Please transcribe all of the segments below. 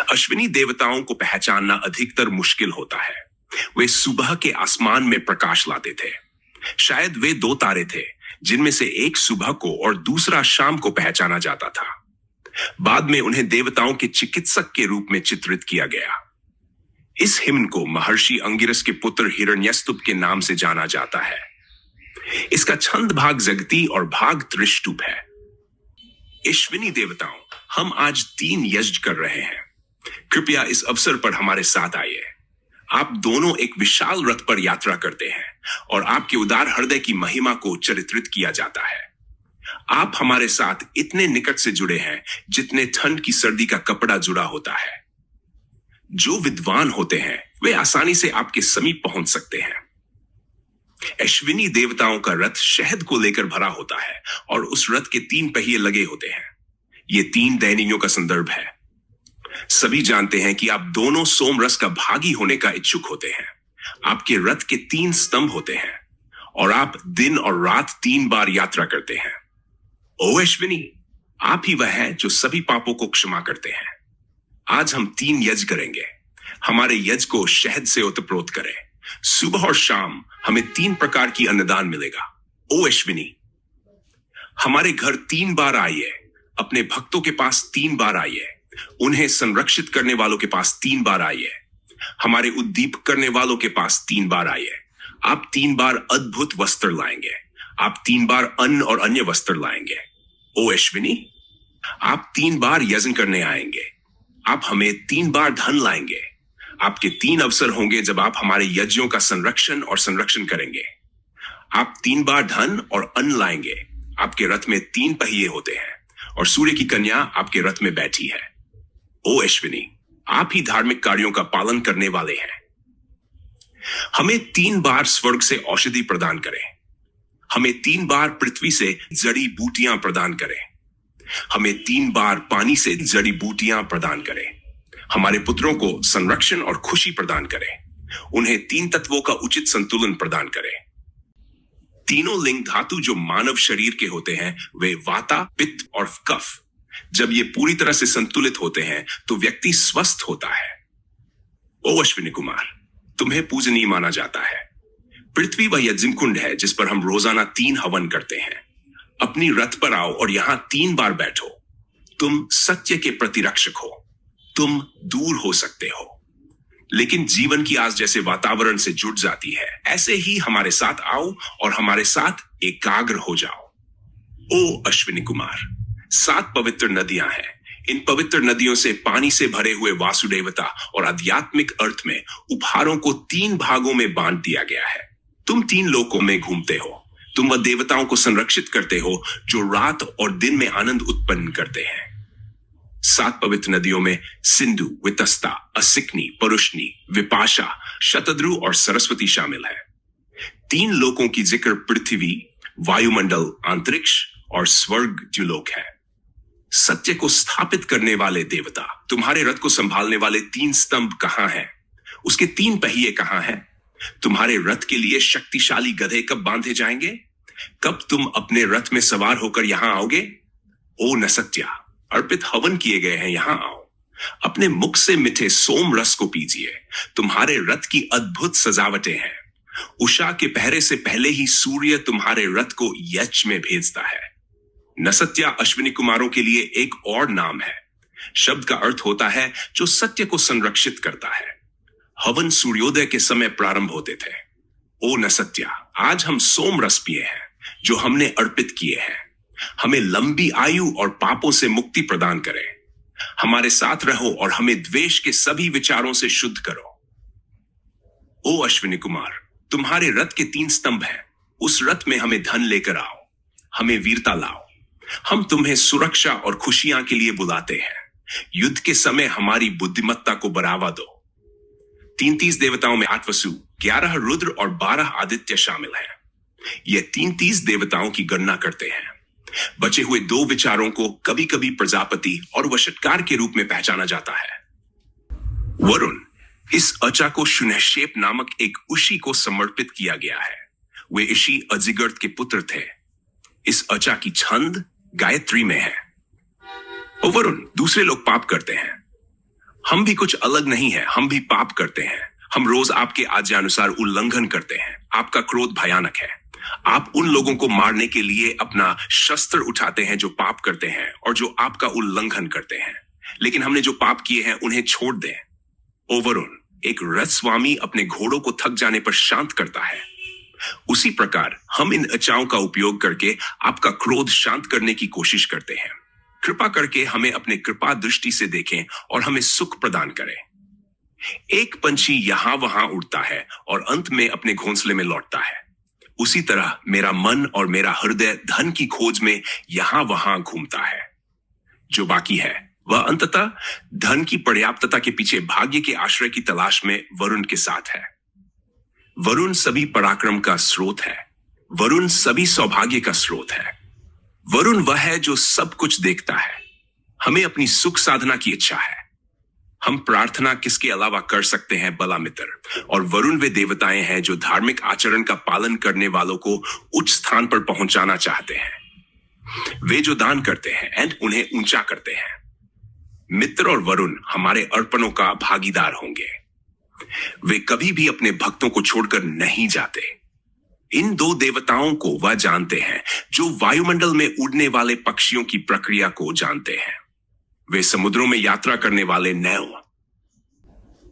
अश्विनी देवताओं को पहचानना अधिकतर मुश्किल होता है। वे सुबह के आसमान में प्रकाश लाते थे। शायद वे दो तारे थे जिनमें से एक सुबह को और दूसरा शाम को पहचाना जाता था। बाद में उन्हें देवताओं के चिकित्सक के रूप में चित्रित किया गया। इस हिमन को महर्षि अंगिरस के पुत्र हिरण्यस्तुप के नाम से जाना जाता है। इसका छंद भाग जगती और भाग त्रिष्टुप है। अश्विनी देवताओं, हम आज 3 यज्ञ कर रहे हैं। कृपया इस अवसर पर हमारे साथ आइए। आप दोनों एक विशाल रथ पर यात्रा करते हैं और आपके उदार हृदय की महिमा को चरित्रित किया जाता है। आप हमारे साथ इतने निकट से जुड़े हैं जितने ठंड की सर्दी का कपड़ा जुड़ा होता है। जो विद्वान होते हैं वे आसानी से आपके समीप पहुंच सकते हैं। अश्विनी देवताओं का रथ शहद को लेकर भरा होता है और उस रथ के 3 पहिए लगे होते हैं। ये 3 दैनियों का संदर्भ है। सभी जानते हैं कि आप दोनों सोमरस का भागी होने का इच्छुक होते हैं। आपके रथ के 3 स्तंभ होते हैं और आप दिन और रात 3 बार यात्रा करते हैं। ओ अश्विनी, आप ही वह हैं जो सभी पापों को क्षमा करते हैं। आज हम 3 यज्ञ करेंगे। हमारे यज्ञ को शहद से ओतप्रोत करें। सुबह और शाम हमें 3 प्रकार की अन्नदान मिलेगा। ओ अश्विनी, हमारे घर 3 बार आइए। अपने भक्तों के पास 3 बार आइए। उन्हें संरक्षित करने वालों के पास 3 बार आइए। हमारे उद्दीप करने वालों के पास 3 बार आइए। आप 3 बार अद्भुत वस्त्र लाएंगे। आप 3 बार अन्न और अन्य वस्त्र लाएंगे। ओ अश्विनी, आप 3 बार यज्ञ करने आएंगे। आप हमें 3 बार धन लाएंगे। आपके 3 अवसर होंगे जब आप हमारे यज्ञों का संरक्षण करेंगे। आप 3 बार धन और अन्न लाएंगे। आपके रथ में 3 पहिए होते हैं और सूर्य की कन्या आपके रथ में बैठी है। ओ अश्विनी, आप ही धार्मिक कार्यों का पालन करने वाले हैं। हमें 3 बार स्वर्ग से औषधि प्रदान करें। हमें 3 बार पृथ्वी से जड़ी बूटियां प्रदान करें। हमें 3 बार पानी से जड़ी बूटियां प्रदान करें। हमारे पुत्रों को संरक्षण और खुशी प्रदान करें। उन्हें 3 तत्वों का उचित संतुलन प्रदान करें। तीनों लिंग धातु जो मानव शरीर के होते हैं वे वाता, पित्त और कफ। जब ये पूरी तरह से संतुलित होते हैं तो व्यक्ति स्वस्थ होता है। ओ अश्विनी कुमार, तुम्हें पूजनीय माना जाता है। पृथ्वी वह यज्ञ कुंड है जिस पर हम रोजाना 3 हवन करते हैं। अपनी रथ पर आओ और यहां 3 बार बैठो। तुम सत्य के प्रतिरक्षक हो। तुम दूर हो सकते हो, लेकिन जीवन की आस जैसे वातावरण से जुड़ जाती है। ऐसे ही हमारे साथ आओ और हमारे साथ एकाग्र हो जाओ। ओ अश्विनी कुमार, 7 पवित्र नदियां हैं। इन पवित्र नदियों से पानी से भरे हुए वासुदेवता और आध्यात्मिक अर्थ में उपहारों को 3 भागों में बांट दिया गया है। तुम 3 लोकों में घूमते हो। तुम वह देवताओं को संरक्षित करते हो जो रात और दिन में आनंद उत्पन्न करते हैं। 7 पवित्र नदियों में सिंधु, वितस्ता, असिकनी, परुष्णी, विपाशा, शतद्रु और सरस्वती शामिल है। 3 लोकों की जिक्र पृथ्वी, वायुमंडल, अंतरिक्ष और स्वर्ग द्युलोक है। सत्य को स्थापित करने वाले देवता, तुम्हारे रथ को संभालने वाले 3 स्तंभ कहां हैं? उसके 3 पहिए कहां हैं? तुम्हारे रथ के लिए शक्तिशाली गधे कब बांधे जाएंगे? कब तुम अपने रथ में सवार होकर यहां आओगे? ओ नसत्या, अर्पित हवन किए गए हैं, यहां आओ। अपने मुख से मिठे सोम रस को पीजिए। तुम्हारे रथ की अद्भुत सजावटें हैं। उषा के पहरे से पहले ही सूर्य तुम्हारे रथ को यज्ञ में भेजता है। नसत्या अश्विनी कुमारों के लिए एक और नाम है। शब्द का अर्थ होता है जो सत्य को संरक्षित करता है। हवन सूर्योदय के समय प्रारंभ होते थे। ओ नसत्या, आज हम सोम रस पिए हैं जो हमने अर्पित किए हैं। हमें लंबी आयु और पापों से मुक्ति प्रदान करें। हमारे साथ रहो और हमें द्वेष के सभी विचारों से शुद्ध करो। ओ अश्विनी कुमार, तुम्हारे रथ के 3 स्तंभ हैं। उस रथ में हमें धन लेकर आओ। हमें वीरता लाओ। हम तुम्हें सुरक्षा और खुशियां के लिए बुलाते हैं। युद्ध के समय हमारी बुद्धिमत्ता को बढ़ावा दो। 33 देवताओं में 8 वसु, 11 रुद्र और 12 आदित्य शामिल हैं। ये 33 देवताओं की गणना करते हैं। बचे हुए 2 विचारों को कभी कभी प्रजापति और वशटकार के रूप में पहचाना जाता है। वरुण, इस अचा को शुनहशेप नामक एक ऋषि को समर्पित किया गया है। वे ऋषि अजिगर्त के पुत्र थे। इस अचा की छंद गायत्री में है। ओ वरुण, दूसरे लोग पाप करते हैं। हम भी कुछ अलग नहीं है, हम भी पाप करते हैं। हम रोज आपके आज्ञानुसार उल्लंघन करते हैं। आपका क्रोध भयानक है। आप उन लोगों को मारने के लिए अपना शस्त्र उठाते हैं जो पाप करते हैं और जो आपका उल्लंघन करते हैं। लेकिन हमने जो पाप किए हैं उन्हें छोड़ दें। ओ वरुण, एक रथ स्वामी अपने घोड़ों को थक जाने पर शांत करता है, उसी प्रकार हम इन अचाओं का उपयोग करके आपका क्रोध शांत करने की कोशिश करते हैं। कृपा करके हमें अपने कृपा दृष्टि से देखें और हमें सुख प्रदान करें। एक पंछी यहां वहां उड़ता है और अंत में अपने घोंसले में लौटता है। उसी तरह मेरा मन और मेरा हृदय धन की खोज में यहां वहां घूमता है। जो बाकी है वह अंततः धन की पर्याप्तता के पीछे भाग्य के आश्रय की तलाश में वरुण के साथ है। वरुण सभी पराक्रम का स्रोत है। वरुण सभी सौभाग्य का स्रोत है। वरुण वह है जो सब कुछ देखता है। हमें अपनी सुख साधना की इच्छा है। हम प्रार्थना किसके अलावा कर सकते हैं भला मित्र? और वरुण वे देवताएं हैं जो धार्मिक आचरण का पालन करने वालों को उच्च स्थान पर पहुंचाना चाहते हैं। वे जो दान करते हैं एंड उन्हें ऊंचा करते हैं। मित्र और वरुण हमारे अर्पणों का भागीदार होंगे। वे कभी भी अपने भक्तों को छोड़कर नहीं जाते। इन दो देवताओं को वह जानते हैं जो वायुमंडल में उड़ने वाले पक्षियों की प्रक्रिया को जानते हैं। वे समुद्रों में यात्रा करने वाले नैव।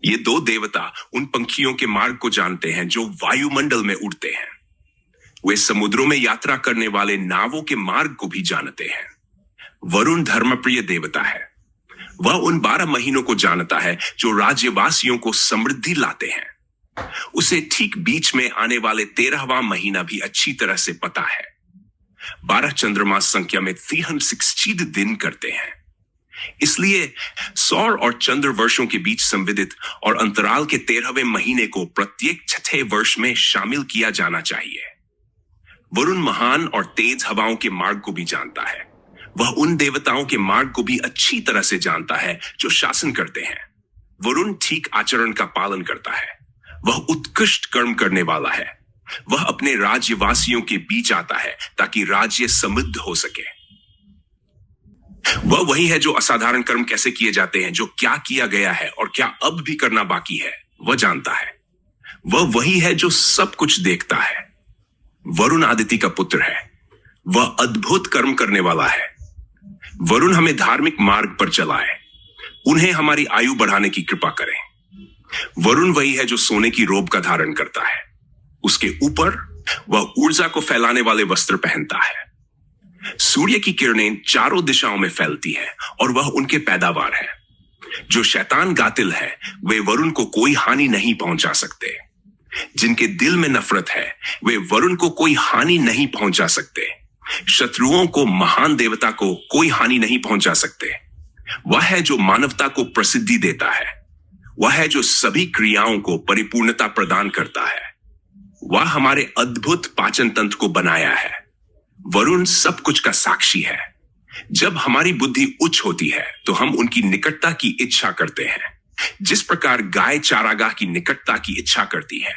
ये दो देवता उन पंखियों के मार्ग को जानते हैं जो वायुमंडल में उड़ते हैं। वे समुद्रों में यात्रा करने वाले नावों के मार्ग को भी जानते हैं। वरुण धर्मप्रिय देवता है। वह उन 12 महीनों को जानता है जो राज्यवासियों को समृद्धि लाते हैं। उसे ठीक बीच में आने वाले 13वां महीना भी अच्छी तरह से पता है। 12 चंद्रमा संख्या में 360 दिन करते हैं। इसलिए सौर और चंद्र वर्षों के बीच संविदित और अंतराल के 13वें महीने को प्रत्येक छठे वर्ष में शामिल किया जाना चाहिए। वरुण महान और तेज हवाओं के मार्ग को भी जानता है। वह उन देवताओं के मार्ग को भी अच्छी तरह से जानता है जो शासन करते हैं। वरुण ठीक आचरण का पालन करता है। वह उत्कृष्ट कर्म करने वाला है। वह अपने राज्यवासियों के बीच आता है ताकि राज्य समृद्ध हो सके। वह वही है जो असाधारण कर्म कैसे किए जाते हैं, जो क्या किया गया है और क्या अब भी करना बाकी है, वह जानता है। वह वही है जो सब कुछ देखता है। वरुण आदिति का पुत्र है। वह अद्भुत कर्म करने वाला है। वरुण हमें धार्मिक मार्ग पर चलाए। उन्हें हमारी आयु बढ़ाने की कृपा करें। वरुण वही है जो सोने की रोब का धारण करता है। उसके ऊपर वह ऊर्जा को फैलाने वाले वस्त्र पहनता है। सूर्य की किरणें चारों दिशाओं में फैलती है और वह उनके पैदावार है। जो शैतान गातिल है वे वरुण को कोई हानि नहीं पहुंचा सकते। जिनके दिल में नफरत है वे वरुण को कोई हानि नहीं पहुंचा सकते। शत्रुओं को महान देवता को कोई हानि नहीं पहुंचा सकते। वह है जो मानवता को प्रसिद्धि देता है। वह है जो सभी क्रियाओं को परिपूर्णता प्रदान करता है। वह हमारे अद्भुत पाचन तंत्र को बनाया है। वरुण सब कुछ का साक्षी है। जब हमारी बुद्धि उच्च होती है तो हम उनकी निकटता की इच्छा करते हैं, जिस प्रकार गाय चारागाह की निकटता की इच्छा करती है।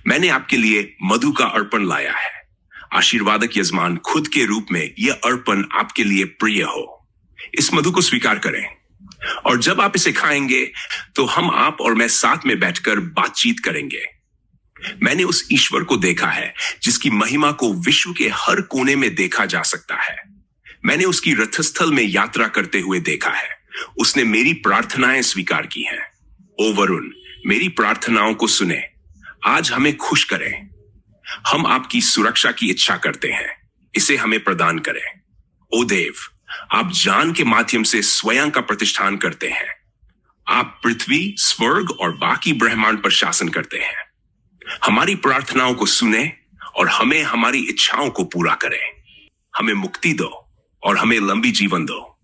मैंने आपके लिए मधु का अर्पण लाया है। आशीर्वादक यजमान खुद के रूप में यह अर्पण आपके लिए प्रिय हो। इस मधु को स्वीकार करें और जब आप इसे खाएंगे तो हम आप और मैं साथ में बैठकर बातचीत करेंगे। मैंने उस ईश्वर को देखा है जिसकी महिमा को विश्व के हर कोने में देखा जा सकता है। मैंने उसकी रथस्थल में यात्रा करते हुए देखा है। उसने मेरी प्रार्थनाएं स्वीकार की हैं। ओ वरुण, मेरी प्रार्थनाओं को सुने। आज हमें खुश करें। हम आपकी सुरक्षा की इच्छा करते हैं। इसे हमें प्रदान करें। ओ देव, आप ज्ञान के माध्यम से स्वयं का प्रतिष्ठान करते हैं। आप पृथ्वी, स्वर्ग और बाकी ब्रह्मांड पर शासन करते हैं। हमारी प्रार्थनाओं को सुने और हमें हमारी इच्छाओं को पूरा करें। हमें मुक्ति दो और हमें लंबी जीवन दो।